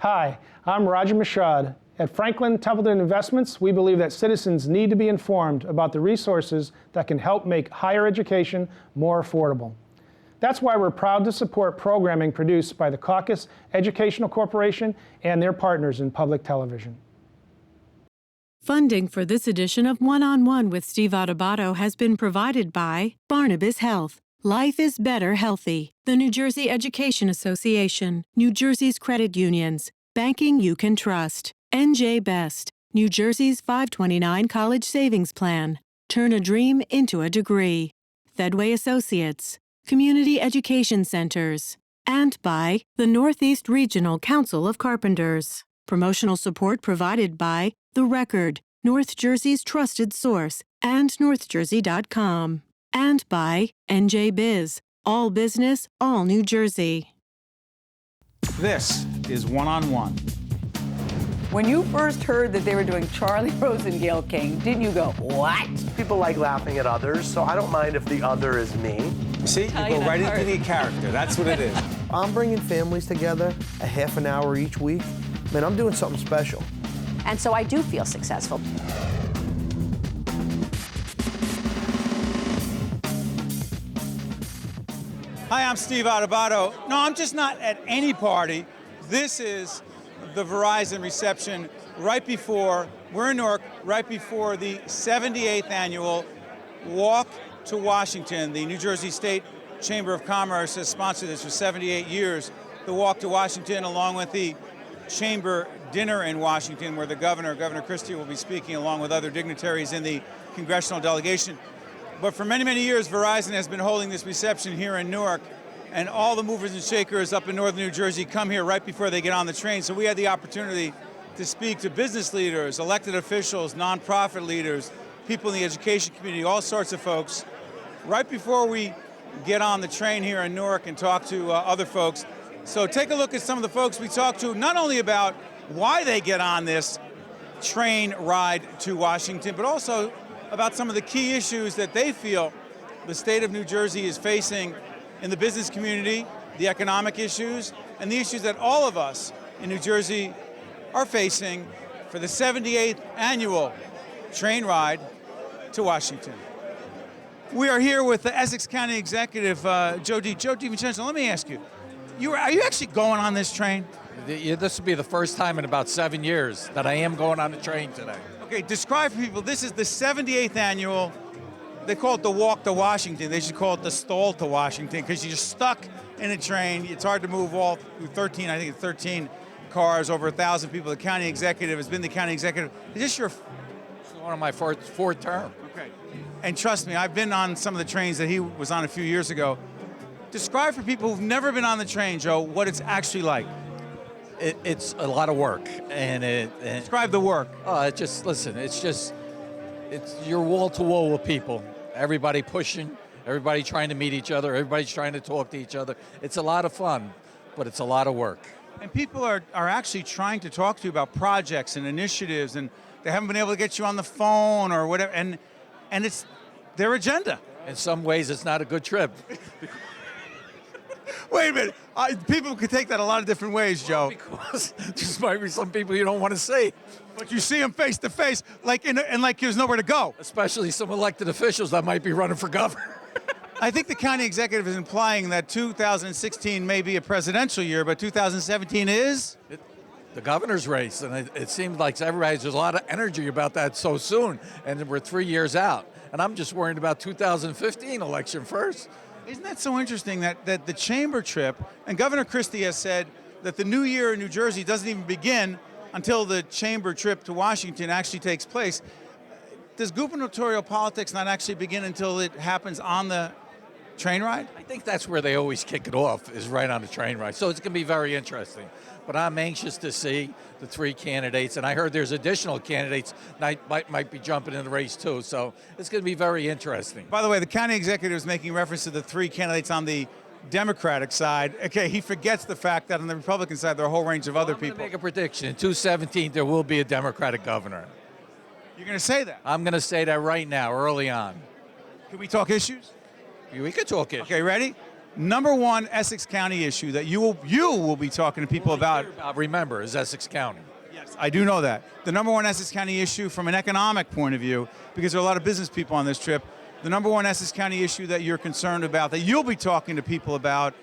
Hi, I'm Roger Mashad. At Franklin Templeton Investments, we believe that citizens need to be informed about the resources that can help make higher education more affordable. That's why we're proud to support programming produced by the Caucus Educational Corporation and their partners in public television. Funding for this edition of One-on-One with Steve Adubato has been provided by Barnabas Health. Life is better healthy. The New Jersey Education Association, New Jersey's credit unions, banking you can trust. NJ Best, New Jersey's 529 College Savings Plan. Turn a dream into a degree. Fedway Associates, Community Education Centers, and by the Northeast Regional Council of Carpenters. Promotional support provided by The Record, North Jersey's trusted source, and NorthJersey.com. And by NJ Biz, all business, all New Jersey. This is One-on-One. When you first heard that they were doing Charlie Rose and Gayle King, didn't you go, what? People like laughing at others, so I don't mind if the other is me. See, you go right into the character. That's what it is. I'm bringing families together a half an hour each week. Man, I'm doing something special. And so I do feel successful. Hi, I'm Steve Adubato. No, I'm just not at any party. This is the Verizon reception right before, we're in Newark, right before the 78th annual Walk to Washington. The New Jersey State Chamber of Commerce has sponsored this for 78 years. The Walk to Washington, along with the Chamber Dinner in Washington, where the Governor Christie, will be speaking along with other dignitaries in the congressional delegation. But for many, many years, Verizon has been holding this reception here in Newark, and all the movers and shakers up in northern New Jersey come here right before they get on the train. So we had the opportunity to speak to business leaders, elected officials, nonprofit leaders, people in the education community, all sorts of folks, right before we get on the train here in Newark and talk to other folks. So take a look at some of the folks we talked to, not only about why they get on this train ride to Washington, but also about some of the key issues that they feel the state of New Jersey is facing in the business community, the economic issues, and the issues that all of us in New Jersey are facing for the 78th annual train ride to Washington. We are here with the Essex County Executive, Jodi Vicenza. Let me ask you, are you actually going on this train? This will be the first time in about 7 years that I am going on the train today. Okay, describe for people, this is the 78th annual, they call it the Walk to Washington. They should call it the Stall to Washington, because you're stuck in a train. It's hard to move all through 13 cars, over 1,000 people. The county executive has been the county executive. Is this your... It's one of my fourth term. Okay. And trust me, I've been on some of the trains that he was on a few years ago. Describe for people who've never been on the train, Joe, what it's actually like. It's a lot of work, and describe the work. It's your wall to wall with people. Everybody pushing, everybody trying to meet each other, everybody's trying to talk to each other. It's a lot of fun, but it's a lot of work. And people are actually trying to talk to you about projects and initiatives, and they haven't been able to get you on the phone or whatever, and it's their agenda. In some ways, it's not a good trip. Wait a minute. People could take that a lot of different ways, Joe. Because there might be some people you don't want to see. But you see them face to face, and like there's nowhere to go. Especially some elected officials that might be running for governor. I think the county executive is implying that 2016 may be a presidential year, but 2017 is? The governor's race, and it seems like there's a lot of energy about that so soon, and we're 3 years out. And I'm just worried about 2015 election first. Isn't that so interesting that the chamber trip, and Governor Christie has said that the new year in New Jersey doesn't even begin until the chamber trip to Washington actually takes place. Does gubernatorial politics not actually begin until it happens on the train ride? I think that's where they always kick it off, is right on the train ride. So it's going to be very interesting. But I'm anxious to see the three candidates, and I heard there's additional candidates might be jumping in the race too. So it's going to be very interesting. By the way, the county executive is making reference to the three candidates on the Democratic side. Okay, he forgets the fact that on the Republican side there are a whole range of other people. I'm going to make a prediction. In 2017, there will be a Democratic governor. You're going to say that? I'm going to say that right now, early on. Can we talk issues? We could talk issues. Okay, ready? Number one Essex County issue that you will be talking to people about. Remember, is Essex County. Yes, I do know that. The number one Essex County issue from an economic point of view, because there are a lot of business people on this trip, the number one Essex County issue that you're concerned about, that you'll be talking to people about,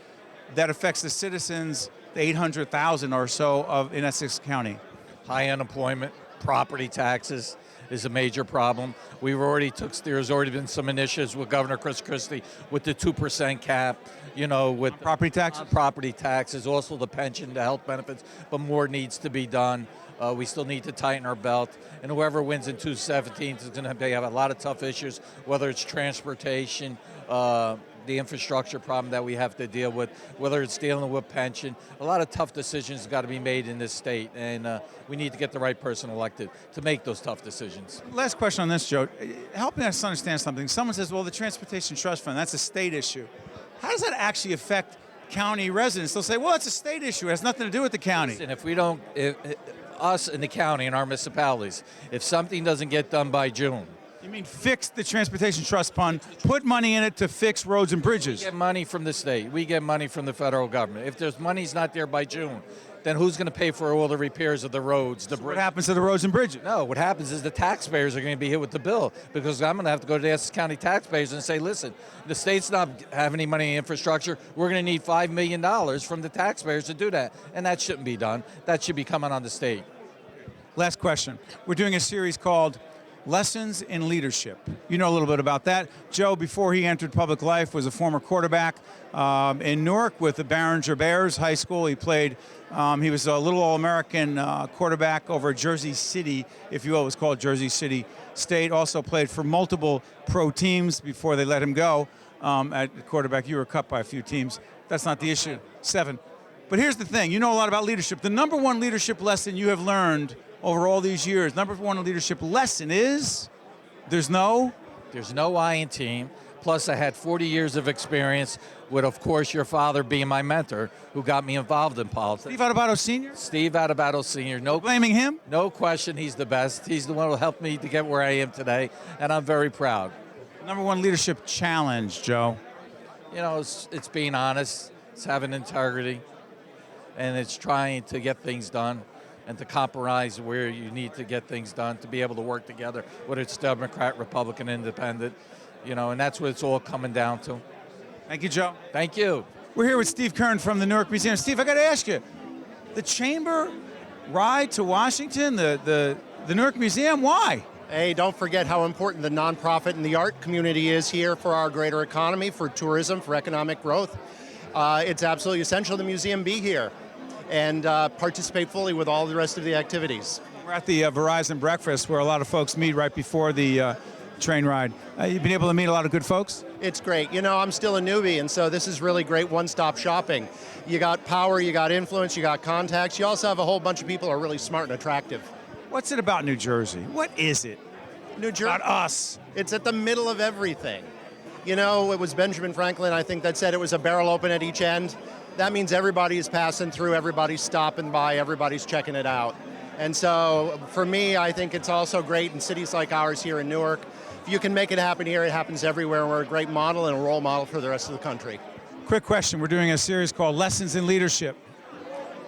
that affects the citizens, the 800,000 or so in Essex County. High unemployment, property taxes is a major problem. There's already been some initiatives with Governor Chris Christie with the 2% cap, with property taxes. Property taxes, also the pension, the health benefits, but more needs to be done. We still need to tighten our belt, and whoever wins in 2017 is going to have a lot of tough issues, whether it's transportation, the infrastructure problem that we have to deal with, whether it's dealing with pension. A lot of tough decisions got to be made in this state, and we need to get the right person elected to make those tough decisions. Last question on this, Joe. Helping us understand something. Someone says, well, the Transportation Trust Fund, that's a state issue. How does that actually affect county residents? They'll say, well, it's a state issue. It has nothing to do with the county. And if we don't, us in the county and our municipalities, if something doesn't get done by June. You mean fix the Transportation Trust Fund, put money in it to fix roads and bridges? We get money from the state. We get money from the federal government. If there's money's not there by June, then who's going to pay for all the repairs of the roads? What happens to the roads and bridges? No, what happens is the taxpayers are going to be hit with the bill, because I'm going to have to go to the Essex County taxpayers and say, listen, the state's not having any money in infrastructure. We're going to need $5 million from the taxpayers to do that. And that shouldn't be done. That should be coming on the state. Last question. We're doing a series called Lessons in Leadership. You know a little bit about that. Joe, before he entered public life, was a former quarterback in Newark with the Barringer Bears High School. He played, he was a little All-American quarterback over Jersey City, if you will. It was called Jersey City State. Also played for multiple pro teams before they let him go. At quarterback, you were cut by a few teams. That's not the issue. 7. But here's the thing. You know a lot about leadership. The number one leadership lesson you have learned over all these years, number one leadership lesson is there's no I in team. Plus, I had 40 years of experience with, of course, your father being my mentor, who got me involved in politics. Steve Adubato Sr.? Steve Adubato Sr. No, blaming him? No question, he's the best. He's the one who helped me to get where I am today, and I'm very proud. Number one leadership challenge, Joe? It's being honest, it's having integrity, and it's trying to get things done and to compromise where you need to get things done, to be able to work together, whether it's Democrat, Republican, Independent, and that's what it's all coming down to. Thank you, Joe. Thank you. We're here with Steve Kerrin from the Newark Museum. Steve, I got to ask you, the Chamber ride to Washington, the Newark Museum, why? Hey, don't forget how important the nonprofit and the art community is here for our greater economy, for tourism, for economic growth. It's absolutely essential the museum be here and participate fully with all the rest of the activities. We're at the Verizon breakfast where a lot of folks meet right before the train ride. You've been able to meet a lot of good folks? It's great. I'm still a newbie, and so this is really great one-stop shopping. You got power, you got influence, you got contacts. You also have a whole bunch of people who are really smart and attractive. What's it about New Jersey? What is it? New Jersey. About us. It's at the middle of everything. It was Benjamin Franklin, I think, that said it was a barrel open at each end. That means everybody is passing through, everybody's stopping by, everybody's checking it out. And so for me, I think it's also great in cities like ours here in Newark. If you can make it happen here, it happens everywhere. We're a great model and a role model for the rest of the country. Quick question. We're doing a series called Lessons in Leadership.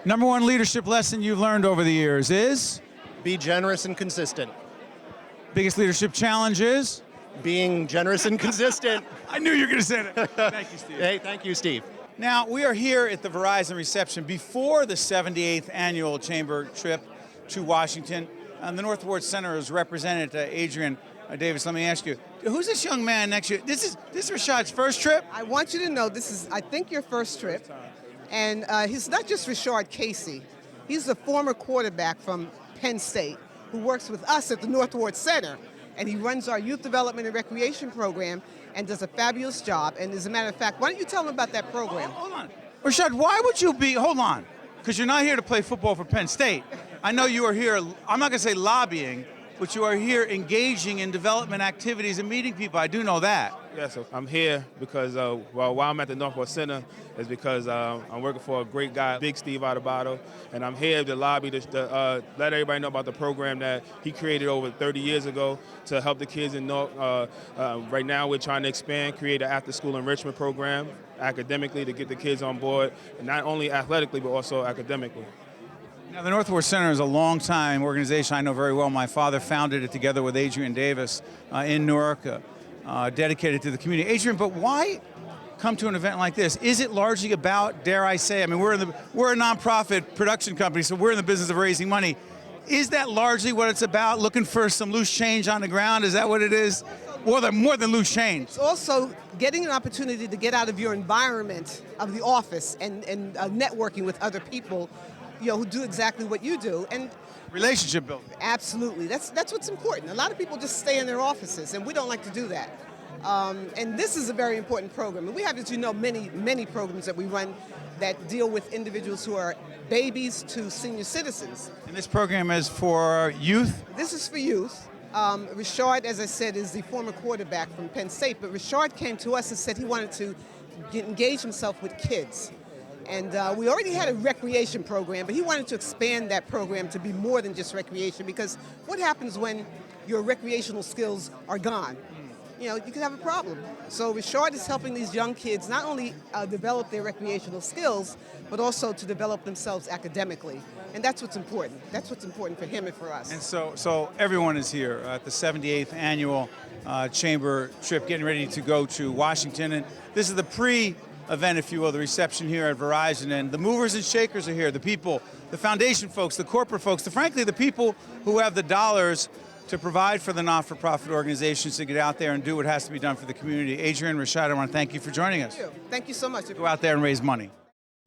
Number one leadership lesson you've learned over the years is? Be generous and consistent. Biggest leadership challenge is? Being generous and consistent. I knew you were going to say that. Thank you, Steve. Hey, thank you, Steve. Now, we are here at the Verizon reception before the 78th annual Chamber trip to Washington. The North Ward Center is represented Adrian Davis. Let me ask you, who's this young man next to you? This is Rashad's first trip? I want you to know this is, I think, your first trip. And he's not just Rashard Casey. He's a former quarterback from Penn State who works with us at the North Ward Center. And he runs our youth development and recreation program and does a fabulous job. And as a matter of fact, why don't you tell him about that program? Hold on. Rashad, why would you be, hold on, because you're not here to play football for Penn State. I know you are here, I'm not going to say lobbying, but you are here engaging in development activities and meeting people. I do know that. Yeah, so I'm here because why I'm at the Northward Center is because I'm working for a great guy, Big Steve Adubato, and I'm here to lobby to let everybody know about the program that he created over 30 years ago to help the kids in North. Right now we're trying to expand, create an after-school enrichment program academically to get the kids on board, and not only athletically but also academically. Now, the Northward Center is a long-time organization I know very well. My father founded it together with Adrian Davis in Newark. Dedicated to the community. Adrian, but why come to an event like this? Is it largely about, dare I say, I mean, we're a nonprofit production company, so we're in the business of raising money. Is that largely what it's about, looking for some loose change on the ground? Is that what it is? More than loose change. It's also getting an opportunity to get out of your environment of the office and networking with other people, who do exactly what you do. And relationship building. Absolutely. That's what's important. A lot of people just stay in their offices, and we don't like to do that. And this is a very important program. And we have, as you know, many programs that we run that deal with individuals who are babies to senior citizens. And this program is for youth? This is for youth. Richard, as I said, is the former quarterback from Penn State, but Richard came to us and said he wanted to engage himself with kids. And we already had a recreation program, but he wanted to expand that program to be more than just recreation, because what happens when your recreational skills are gone? You can have a problem. So Richard is helping these young kids not only develop their recreational skills, but also to develop themselves academically. And that's what's important. That's what's important for him and for us. And so everyone is here at the 78th annual Chamber trip, getting ready to go to Washington. And this is the pre-event, if you will, the reception here at Verizon. And the movers and shakers are here, the people, the foundation folks, the corporate folks, frankly, the people who have the dollars to provide for the not-for-profit organizations to get out there and do what has to be done for the community. Adrian, Rashad, I want to thank you for joining us. Thank you so much. Go out there and raise money.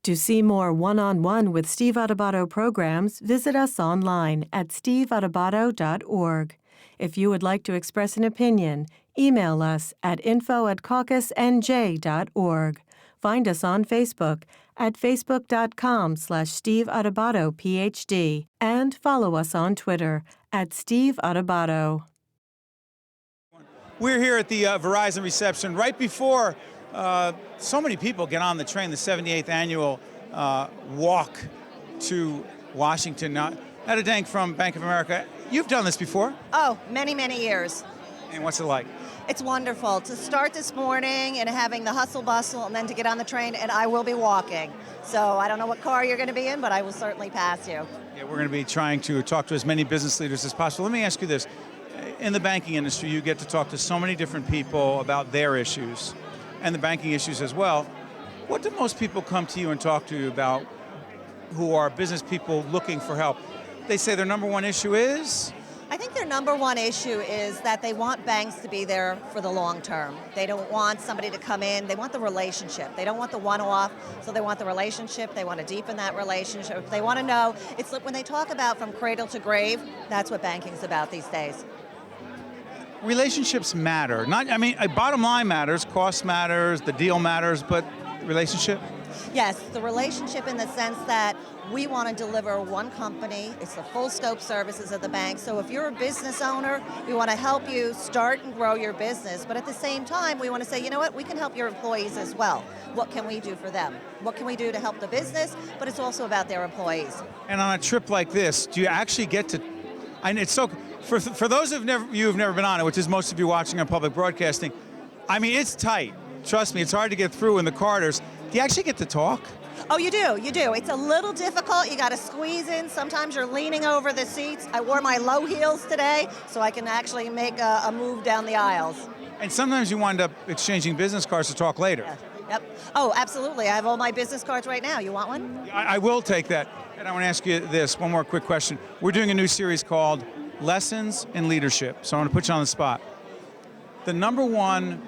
To see more one-on-one with Steve Adubato programs, visit us online at steveadubato.org. If you would like to express an opinion, email us at info@caucusnj.org. Find us on Facebook at facebook.com/Steve Adubato PhD, and follow us on Twitter at Steve Adubato. We're here at the Verizon reception right before so many people get on the train, the 78th annual walk to Washington. Now, Etta Dank from Bank of America, you've done this before? Oh, many, many years. And what's it like? It's wonderful to start this morning and having the hustle bustle and then to get on the train, and I will be walking. So I don't know what car you're going to be in, but I will certainly pass you. Yeah, we're going to be trying to talk to as many business leaders as possible. Let me ask you this. In the banking industry, you get to talk to so many different people about their issues and the banking issues as well. What do most people come to you and talk to you about who are business people looking for help? They say their number one issue is? I think their number one issue is that they want banks to be there for the long term. They don't want somebody to come in. They want the relationship. They don't want the one-off, so they want the relationship. They want to deepen that relationship. They want to know, it's like when they talk about from cradle to grave, that's what banking's about these days. Relationships matter. Bottom line matters, cost matters, the deal matters, but relationship? Yes, the relationship in the sense that we want to deliver one company. It's the full scope services of the bank. So if you're a business owner, we want to help you start and grow your business. But at the same time, we want to say, you know what, we can help your employees as well. What can we do for them? What can we do to help the business? But it's also about their employees. And on a trip like this, do you actually get to, and it's so, for those who've never been on it, which is most of you watching on public broadcasting, I mean, it's tight. Trust me, it's hard to get through in the corridors. Do you actually get to talk? Oh, you do. It's a little difficult. You got to squeeze in. Sometimes you're leaning over the seats. I wore my low heels today, so I can actually make a move down the aisles. And sometimes you wind up exchanging business cards to talk later. Yeah. Yep. Oh, absolutely. I have all my business cards right now. You want one? I will take that. And I want to ask you this, one more quick question. We're doing a new series called Lessons in Leadership. So I want to put you on the spot. The number one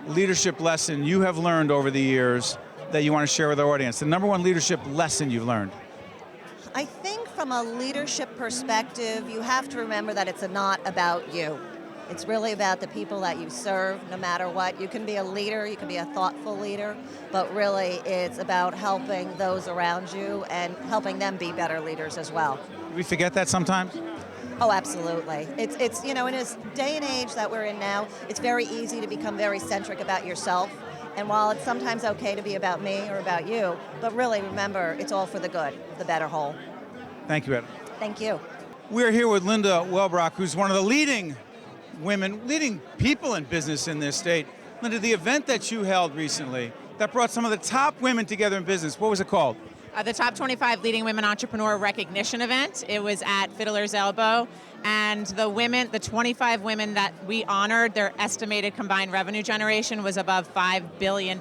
leadership lesson you have learned over the years that you want to share with our audience, the number one leadership lesson you've learned? I think from a leadership perspective, you have to remember that it's not about you. It's really about the people that you serve, no matter what. You can be a leader, you can be a thoughtful leader, but really it's about helping those around you and helping them be better leaders as well. Do we forget that sometimes? Oh, absolutely. It's in this day and age that we're in now, it's very easy to become very centric about yourself. And while it's sometimes okay to be about me or about you, but really remember, it's all for the good, the better whole. Thank you, Ed. Thank you. We're here with Linda Welbrock, who's one of the leading people in business in this state. Linda, the event that you held recently that brought some of the top women together in business, what was it called? The Top 25 Leading Women Entrepreneur Recognition Event. It was at Fiddler's Elbow, and the 25 women that we honored, their estimated combined revenue generation was above $5 billion.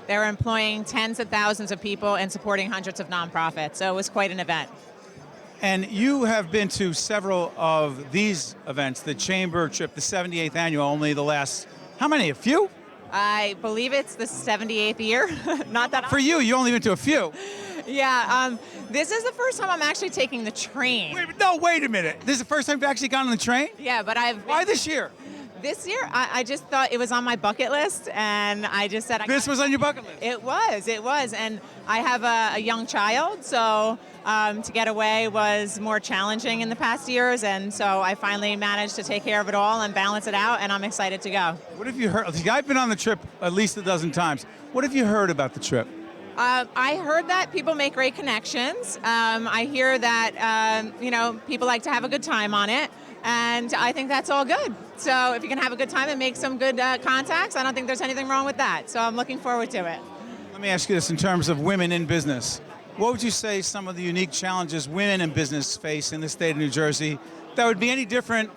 They're employing tens of thousands of people and supporting hundreds of nonprofits, so it was quite an event. And you have been to several of these events, the Chamber trip, the 78th annual, only the last, how many, a few? I believe it's the 78th year. Not that For you only been to a few. Yeah, this is the first time I'm actually taking the train. Wait a minute. This is the first time you've actually gotten on the train? Yeah, but Why this year? This year, I just thought it was on my bucket list, and I just said... This was on your bucket list? It was, and I have a young child, so to get away was more challenging in the past years, and so I finally managed to take care of it all and balance it out, and I'm excited to go. What have you heard? I've been on the trip at least a dozen times. What have you heard about the trip? I heard that people make great connections. I hear that, people like to have a good time on it. And I think that's all good. So if you can have a good time and make some good contacts, I don't think there's anything wrong with that. So I'm looking forward to it. Let me ask you this in terms of women in business. What would you say some of the unique challenges women in business face in the state of New Jersey that would be any different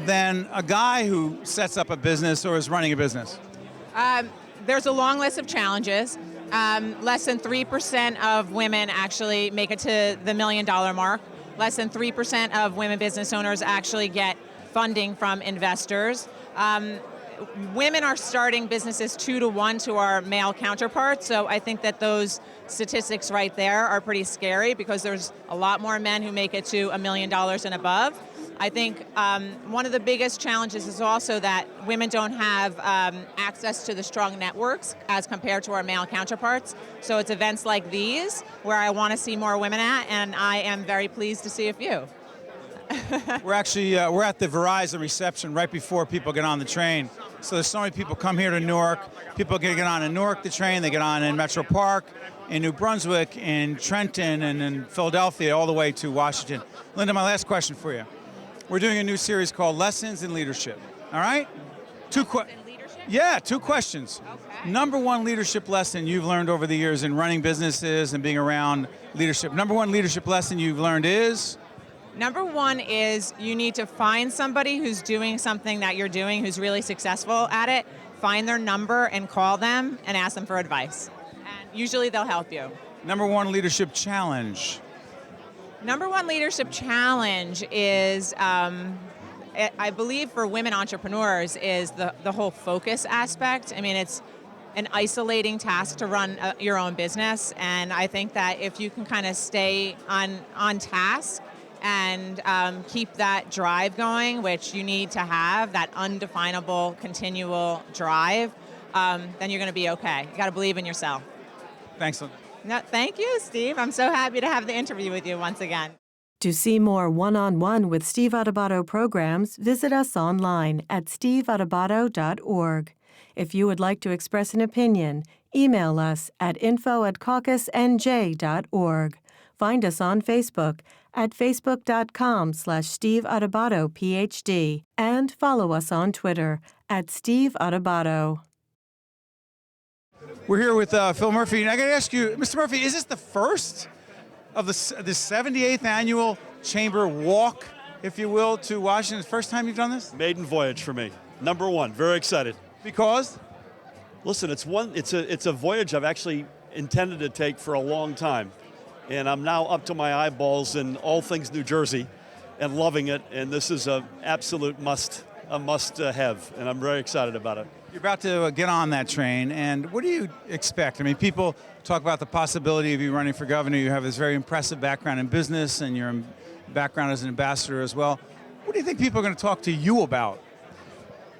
than a guy who sets up a business or is running a business? There's a long list of challenges. Less than 3% of women actually make it to the $1 million mark. Less than 3% of women business owners actually get funding from investors. Women are starting businesses 2-to-1 to our male counterparts, so I think that those statistics right there are pretty scary because there's a lot more men who make it to $1 million and above. I think one of the biggest challenges is also that women don't have access to the strong networks as compared to our male counterparts. So it's events like these where I want to see more women at, and I am very pleased to see a few. We're at the Verizon reception right before people get on the train. So there's so many people come here to Newark. People get on in Newark, the train, they get on in Metro Park, in New Brunswick, in Trenton, and in Philadelphia, all the way to Washington. Linda, my last question for you. We're doing a new series called Lessons in Leadership, all right? Two questions. Okay. Number one leadership lesson you've learned over the years in running businesses and being around leadership. Number one leadership lesson you've learned is? Number one is you need to find somebody who's doing something that you're doing, who's really successful at it, find their number and call them and ask them for advice. And usually they'll help you. Number one leadership challenge. Number one leadership challenge is, I believe for women entrepreneurs, is the whole focus aspect. I mean, it's an isolating task to run your own business, and I think that if you can kind of stay on task and keep that drive going, which you need to have, that undefinable, continual drive, then you're going to be okay. You got to believe in yourself. Thanks, Linda. No, thank you, Steve. I'm so happy to have the interview with you once again. To see more one-on-one with Steve Adubato programs, visit us online at steveadubato.org. If you would like to express an opinion, email us at info@caucusnj.org. Find us on Facebook at facebook.com/Steve Adubato PhD and follow us on Twitter at Steve Adubato. We're here with Phil Murphy, and I got to ask you, Mr. Murphy, is this the first of the 78th annual Chamber walk, if you will, to Washington? The first time you've done this? Maiden voyage for me. Number one, very excited. Because? Listen, it's a voyage I've actually intended to take for a long time, and I'm now up to my eyeballs in all things New Jersey, and loving it. And this is a absolute must have, and I'm very excited about it. You're about to get on that train, and what do you expect? I mean, people talk about the possibility of you running for governor. You have this very impressive background in business, and your background as an ambassador as well. What do you think people are going to talk to you about?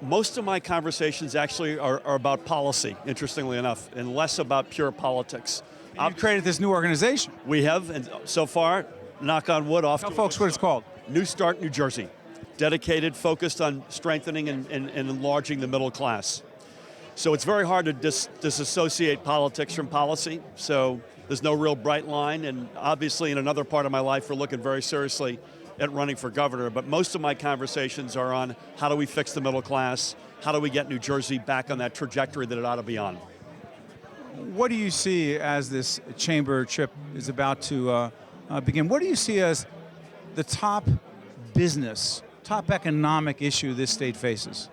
Most of my conversations actually are about policy, interestingly enough, and less about pure politics. You've created this new organization. We have, and so far, knock on wood, off. Tell folks what it's called. New Start New Jersey, dedicated, focused on strengthening and enlarging the middle class. So it's very hard to disassociate politics from policy, so there's no real bright line, and obviously in another part of my life we're looking very seriously at running for governor, but most of my conversations are on how do we fix the middle class, how do we get New Jersey back on that trajectory that it ought to be on. What do you see as this chamber trip is about to begin? What do you see as the top business, top economic issue this state faces?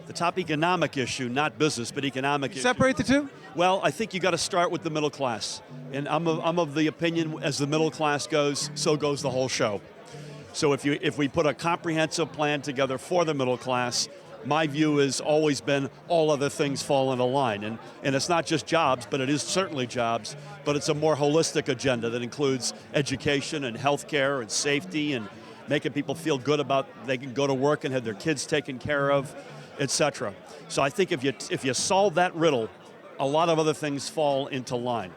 The top economic issue, not business, but economic issue. Separate the two? Well, I think you got to start with the middle class. And I'm of the opinion as the middle class goes, so goes the whole show. So if we put a comprehensive plan together for the middle class, my view has always been all other things fall into line. And it's not just jobs, but it is certainly jobs, but it's a more holistic agenda that includes education and healthcare and safety and making people feel good about they can go to work and have their kids taken care of, etc. So I think if you solve that riddle, a lot of other things fall into line.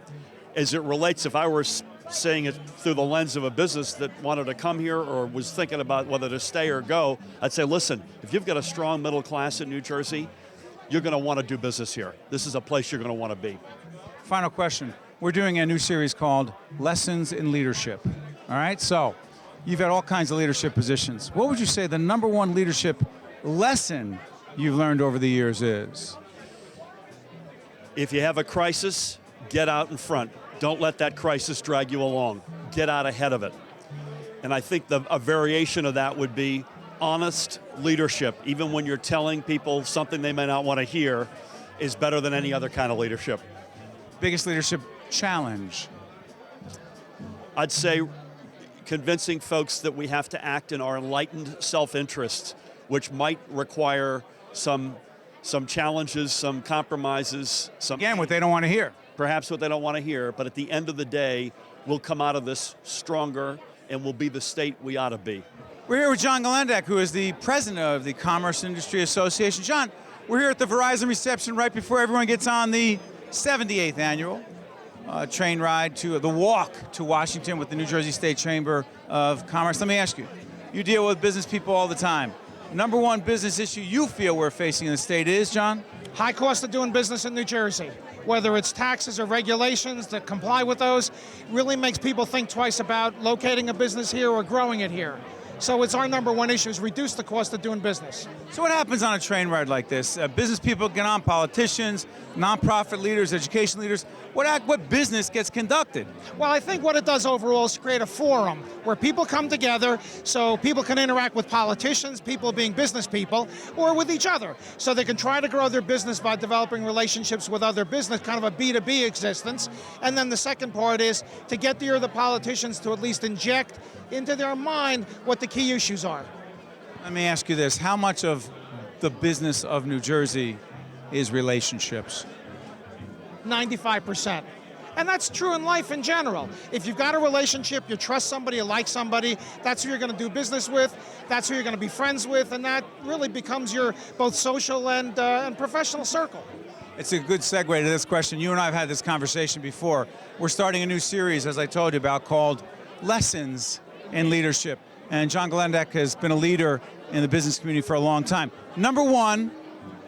As it relates, if I were saying it through the lens of a business that wanted to come here or was thinking about whether to stay or go, I'd say, listen, if you've got a strong middle class in New Jersey, you're going to want to do business here. This is a place you're going to want to be. Final question. We're doing a new series called Lessons in Leadership. All right, so you've had all kinds of leadership positions. What would you say the number one leadership lesson you've learned over the years is? If you have a crisis, get out in front. Don't let that crisis drag you along. Get out ahead of it. And I think a variation of that would be honest leadership, even when you're telling people something they may not want to hear, is better than any other kind of leadership. Biggest leadership challenge? I'd say convincing folks that we have to act in our enlightened self-interest, which might require some challenges, some compromises. Again, what they don't want to hear. Perhaps what they don't want to hear, but at the end of the day, we'll come out of this stronger and we'll be the state we ought to be. We're here with John Galendek, who is the president of the Commerce Industry Association. John, we're here at the Verizon reception right before everyone gets on the 78th annual train ride to the walk to Washington with the New Jersey State Chamber of Commerce. Let me ask you, you deal with business people all the time. Number one business issue you feel we're facing in the state is, John? High cost of doing business in New Jersey. Whether it's taxes or regulations that comply with those, really makes people think twice about locating a business here or growing it here. So it's our number one issue, is reduce the cost of doing business. So what happens on a train ride like this? Business people get on, politicians, nonprofit leaders, education leaders. What business gets conducted? Well, I think what it does overall is create a forum where people come together so people can interact with politicians, people being business people, or with each other. So they can try to grow their business by developing relationships with other business, kind of a B2B existence. And then the second part is to get the politicians to at least inject into their mind what the key issues are. Let me ask you this. How much of the business of New Jersey is relationships? 95%. And that's true in life in general. If you've got a relationship, you trust somebody, you like somebody, that's who you're going to do business with, that's who you're going to be friends with, and that really becomes your both social and professional circle. It's a good segue to this question. You and I have had this conversation before. We're starting a new series, as I told you about, called Lessons in Leadership. And John Galendek has been a leader in the business community for a long time. Number one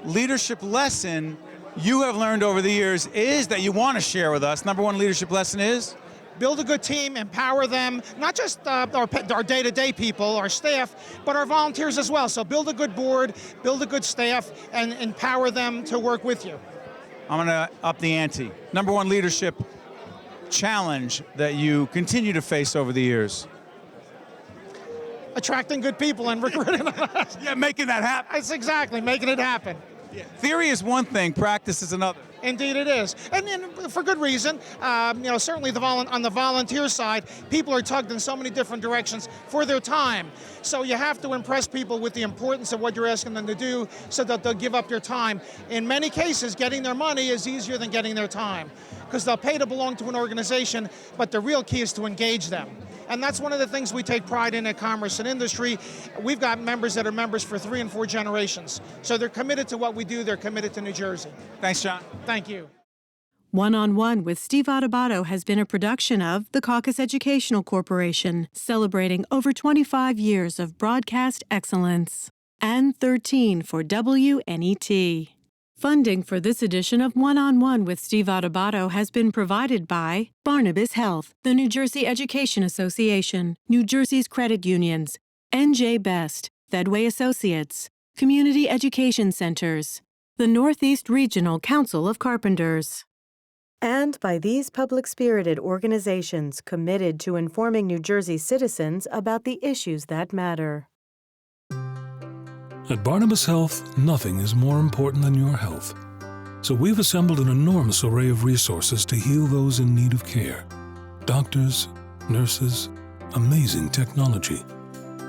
leadership lesson you have learned over the years is that you want to share with us. Number one leadership lesson is? Build a good team, empower them, not just our day-to-day people, our staff, but our volunteers as well. So build a good board, build a good staff, and empower them to work with you. I'm going to up the ante. Number one leadership challenge that you continue to face over the years? Attracting good people and recruiting them. Yeah, making that happen. That's exactly, making it happen. Yeah. Theory is one thing, practice is another. Indeed it is, and for good reason. Certainly on the volunteer side, people are tugged in so many different directions for their time. So you have to impress people with the importance of what you're asking them to do so that they'll give up their time. In many cases, getting their money is easier than getting their time because they'll pay to belong to an organization, but the real key is to engage them. And that's one of the things we take pride in at Commerce and Industry. We've got members that are members for 3 and 4 generations. So they're committed to what we do. They're committed to New Jersey. Thanks, John. Thank you. One-on-One with Steve Adubato has been a production of the Caucus Educational Corporation, celebrating over 25 years of broadcast excellence. And 13 for WNET. Funding for this edition of One-on-One with Steve Adubato has been provided by Barnabas Health, the New Jersey Education Association, New Jersey's credit unions, NJ Best, Fedway Associates, Community Education Centers, the Northeast Regional Council of Carpenters. And by these public-spirited organizations committed to informing New Jersey citizens about the issues that matter. At Barnabas Health, nothing is more important than your health. So we've assembled an enormous array of resources to heal those in need of care. Doctors, nurses, amazing technology.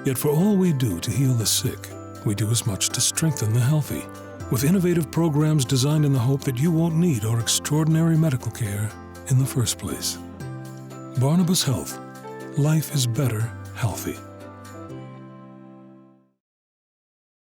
Yet for all we do to heal the sick, we do as much to strengthen the healthy, with innovative programs designed in the hope that you won't need our extraordinary medical care in the first place. Barnabas Health. Life is better healthy.